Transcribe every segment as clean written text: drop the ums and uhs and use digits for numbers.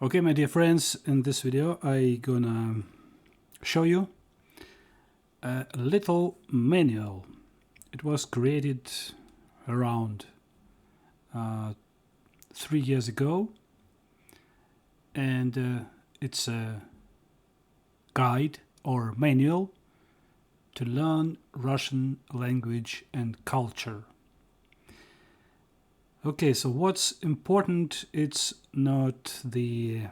Okay, my dear friends, in this video I gonna show you a little manual. It was created around 3 years ago, and it's a guide or manual to learn Russian language and culture. Okay, so what's important, it's not the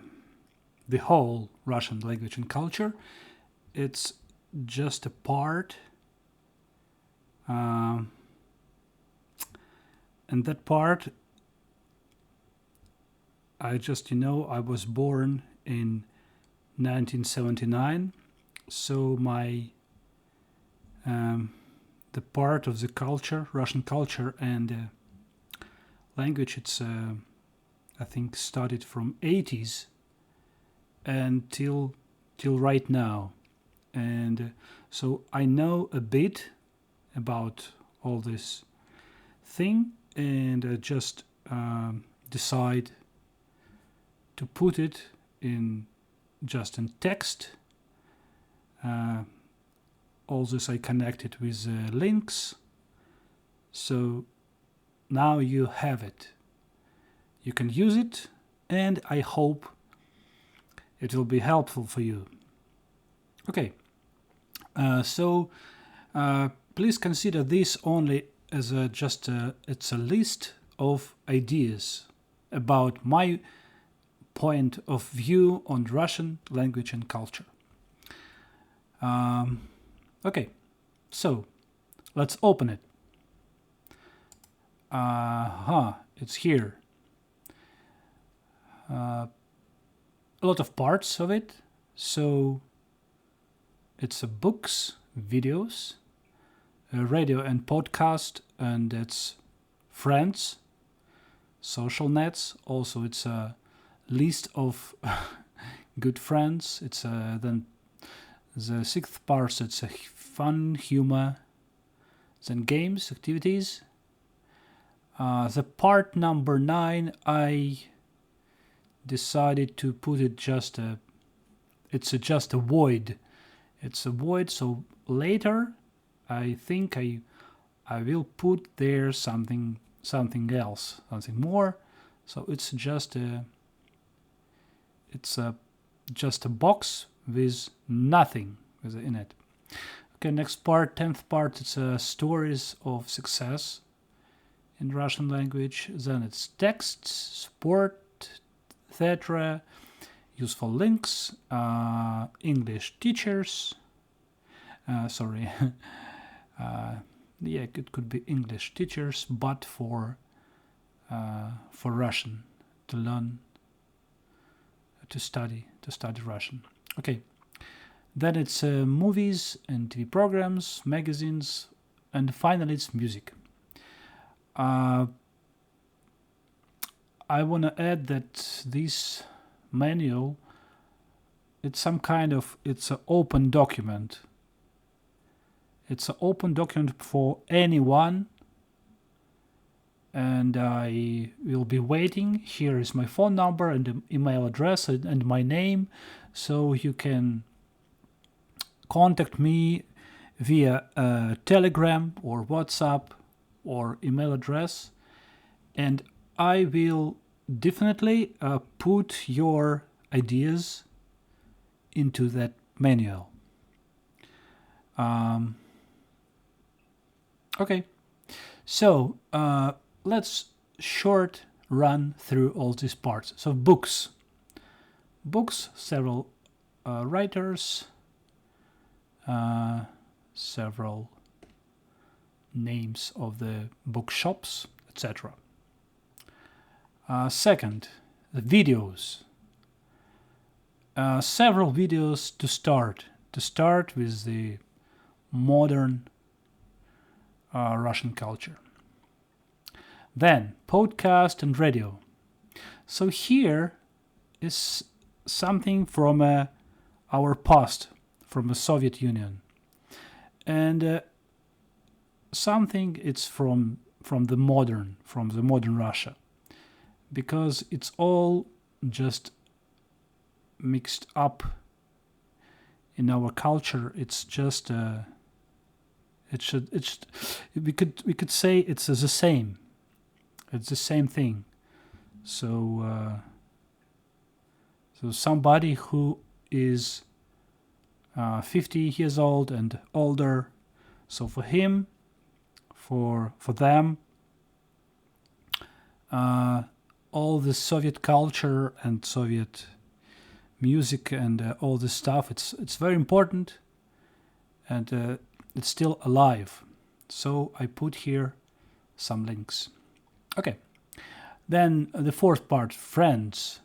whole Russian language and culture, it's just a part, and that part, I was born in 1979, so the part of the culture, Russian culture and language, it's I think started from 80s until right now, and so I know a bit about all this thing, and I just decide to put it in text. All this I connected with links, so now you have it. You can use it, and I hope it will be helpful for you. Okay, so please consider this only as it's a list of ideas about my point of view on Russian language and culture. Okay, so let's open it. It's here. A lot of parts of it. So it's books, videos, radio and podcast, and it's friends, social nets. Also, it's a list of good friends. It's then the sixth part. It's a fun, humor, then games, activities. The part number 9, I decided to put it just a void. It's a void, so later I think I will put there something else, something more. So it's just a box with nothing in it. Okay, next part, 10th part, it's stories of success in Russian language. Then it's texts, sport, etc., useful links, English teachers. It could be English teachers, but for Russian, to learn, to study Russian. Okay, then it's movies and TV programs, magazines, and finally it's music. I want to add that this manual, it's an open document. It's an open document for anyone, and I will be waiting. Here is my phone number and email address and my name, so you can contact me via Telegram or WhatsApp or email address, and I will definitely put your ideas into that manual. Okay, so let's short run through all these parts. So books, several writers, several names of the bookshops, etc. Second, the videos. Several videos to start with the modern Russian culture. Then podcast and radio. So here is something from our past, from the Soviet Union, and something it's from the modern Russia, because it's all just mixed up in our culture. It's just we could say it's the same. It's the same thing. So somebody who is 50 years old and older. So for him, for them, all the Soviet culture and Soviet music and all this stuff, it's very important, and it's still alive. So I put here some links. Okay. Then the fourth part, friends.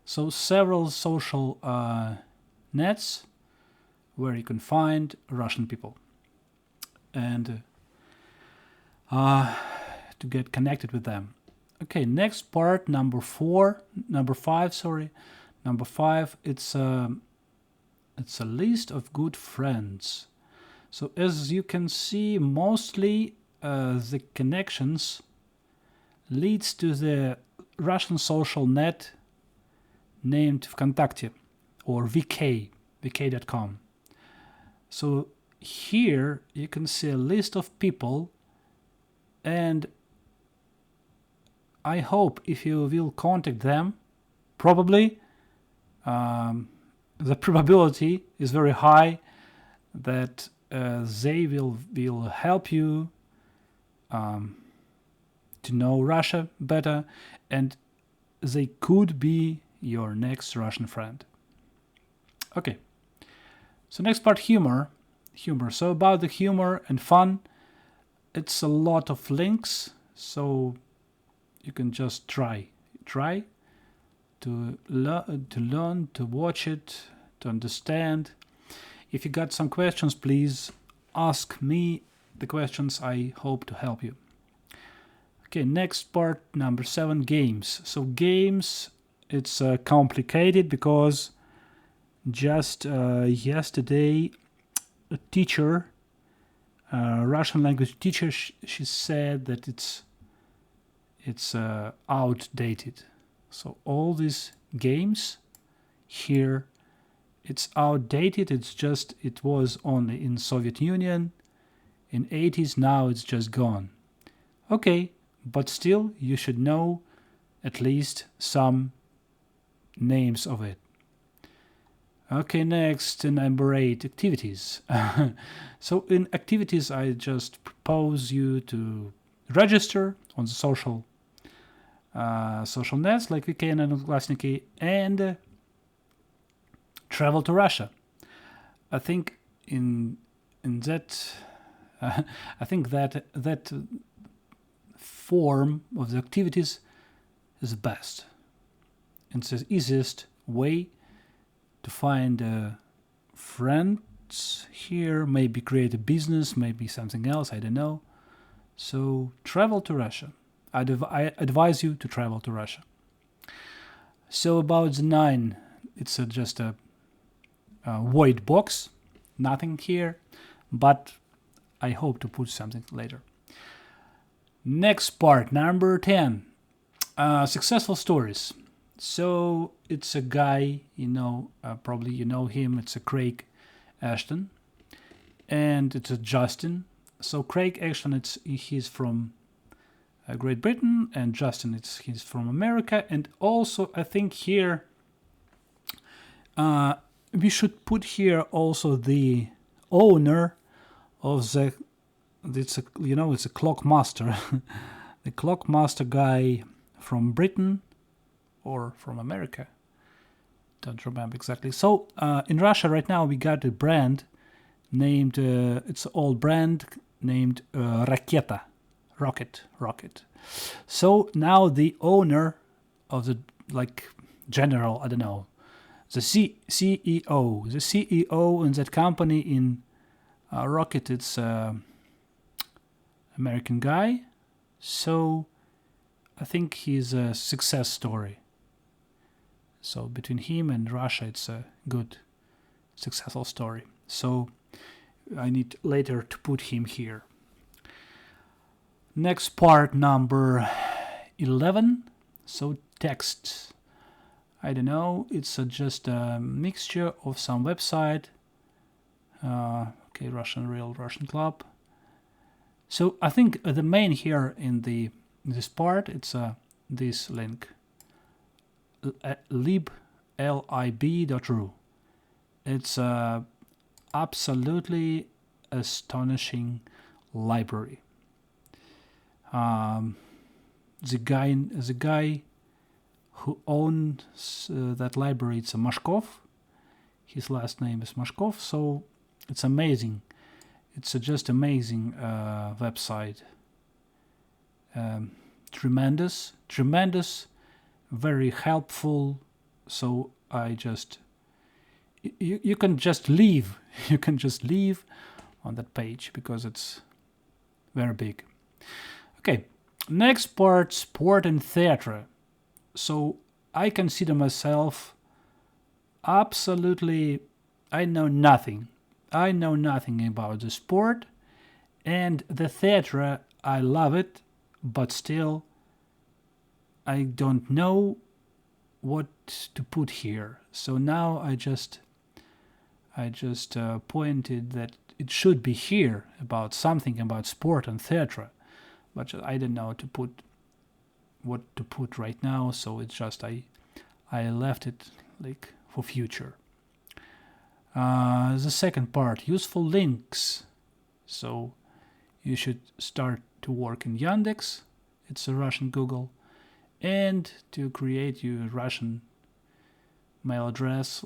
So several social nets where you can find Russian people and to get connected with them. Okay, next part, number five. Number five, it's a list of good friends. So as you can see, mostly the connections leads to the Russian social net named Vkontakte or vk.com. So here you can see a list of people, and I hope if you will contact them, probably the probability is very high that they will help you to know Russia better, and they could be your next Russian friend. Okay, so next part, humor. So about the humor and fun, it's a lot of links, so you can just try to learn, to watch it, to understand. If you got some questions, please ask me the questions. I hope to help you. Okay, next part, number 7, games. So games, it's complicated because just yesterday a teacher, Russian language teacher, she said that it's outdated. So all these games here, it's outdated. It was only in Soviet Union in 80s. Now it's just gone. Okay, but still you should know at least some names of it. Okay, next, number 8, activities. So in activities, I just propose you to register on the social nets like VK and Odnoklassniki and travel to Russia. I think in that I think that form of the activities is the best. It's the easiest way to find friends here, maybe create a business, maybe something else, I don't know. So travel to Russia. I advise you to travel to Russia. So about the 9, it's just a void box, nothing here, but I hope to put something later. Next part, number 10, successful stories. So it's a guy, probably you know him, it's a Craig Ashton, and it's a Justin. So Craig Ashton, he's from Great Britain, and Justin, he's from America. And also I think here we should put here also the owner of it's a Clockmaster, the Clockmaster guy from Britain or from America. Don't remember exactly. So in Russia right now we got a brand named, it's an old brand named Raketa, Rocket. So now the owner of the, general, I don't know, the CEO in that company in Rocket, it's American guy. So I think he's a success story. So between him and Russia, it's a good, successful story. So I need later to put him here. Next part, number 11. So texts. I don't know, it's just a mixture of some website. Okay, Real Russian Club. So I think the main here in this part, it's this link, lib.ru. It's absolutely astonishing library. The guy who owns that library, it's Mashkov. His last name is Mashkov, so it's amazing. It's just amazing website. Tremendous, very helpful. So you can just leave. You can just leave on that page because it's very big. Okay, next part, sport and theater. So I consider myself absolutely, I know nothing about the sport, and the theater, I love it, but still I don't know what to put here. So now I just pointed that it should be here about something about sport and theater, but I don't know what to put right now. So it's just I left it like for future. The second part, useful links. So you should start to work in Yandex. It's a Russian Google, and to create your Russian email address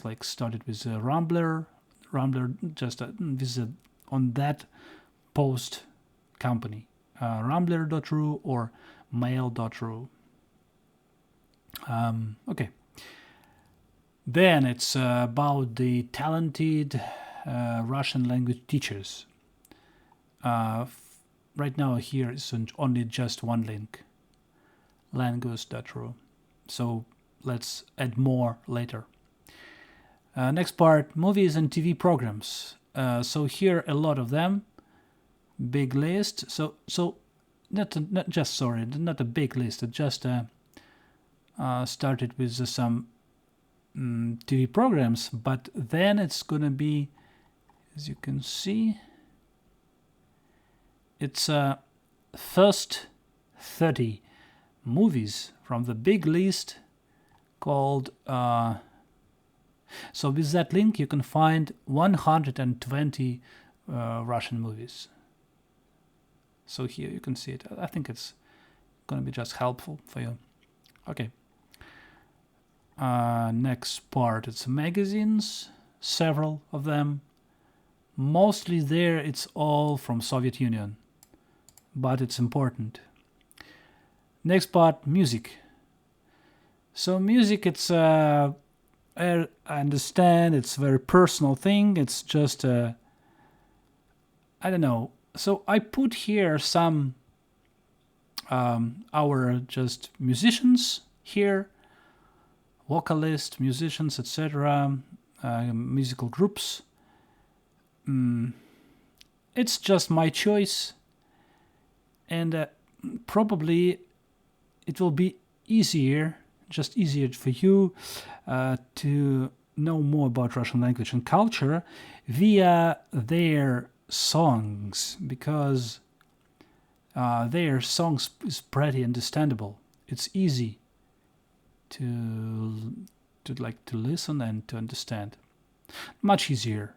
like started with Rambler, just visit on that post company, rambler.ru or mail.ru. Okay. Then it's about the talented Russian language teachers. Right now here is only just one link, langus.ru. So let's add more later. Next part, movies and TV programs. So here a lot of them, big list. So not a big list. It just started with some TV programs, but then it's gonna be, as you can see, it's first 30 movies from the big list called. So with that link you can find 120 Russian movies. So here you can see it. I think it's gonna be just helpful for you. Okay. Next part, it's magazines, several of them. Mostly there it's all from Soviet Union, but it's important. Next part, music. So music, it's I understand it's a very personal thing. It's just I don't know. So I put here some our just musicians here, vocalists, musicians, etc., musical groups. It's just my choice, and probably it will be easier for you to know more about Russian language and culture via their songs, because their songs is pretty understandable. It's easy to listen and to understand. Much easier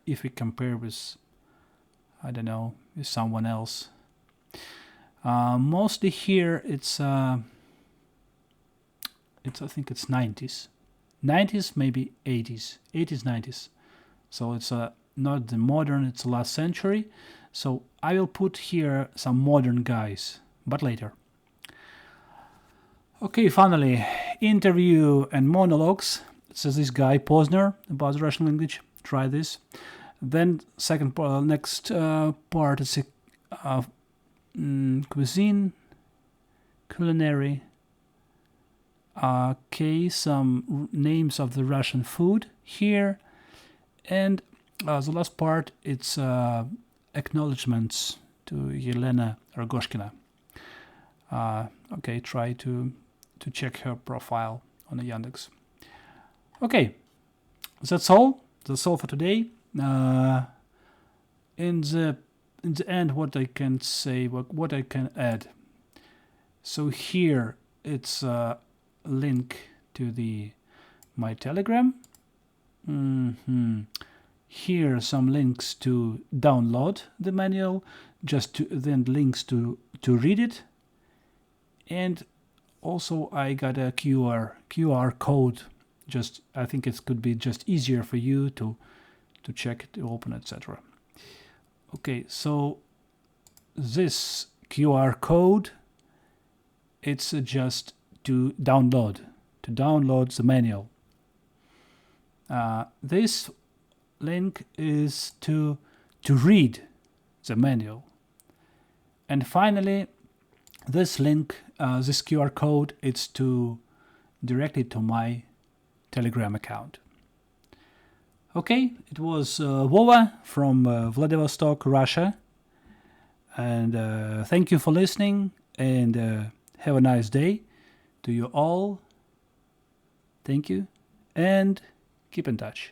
if we compare with, I don't know, with someone else. Mostly here it's I think it's 90s, maybe 80s, 90s. So it's not the modern, it's the last century. So I will put here some modern guys, but later. Okay, finally, interview and monologues. It says this guy Posner about the Russian language. Try this. Then second part, next part is cuisine, culinary. Okay, some names of the Russian food here, and the last part, it's acknowledgements to Yelena Rogoshkina. Okay, try to check her profile on the Yandex. Okay, that's all. That's all for today. In the end, what I can say, what I can add. So here it's a link to my Telegram. Here are some links to download the manual, then links to read it, and also I got a QR code. I think it could be just easier for you to check it, to open, etc. Okay, so this QR code, it's just to download the manual. This link is to read the manual. And finally, this link, this QR code, it's to directly to my Telegram account. Okay, it was Vova from Vladivostok, Russia. And thank you for listening, and have a nice day to you all. Thank you, and keep in touch.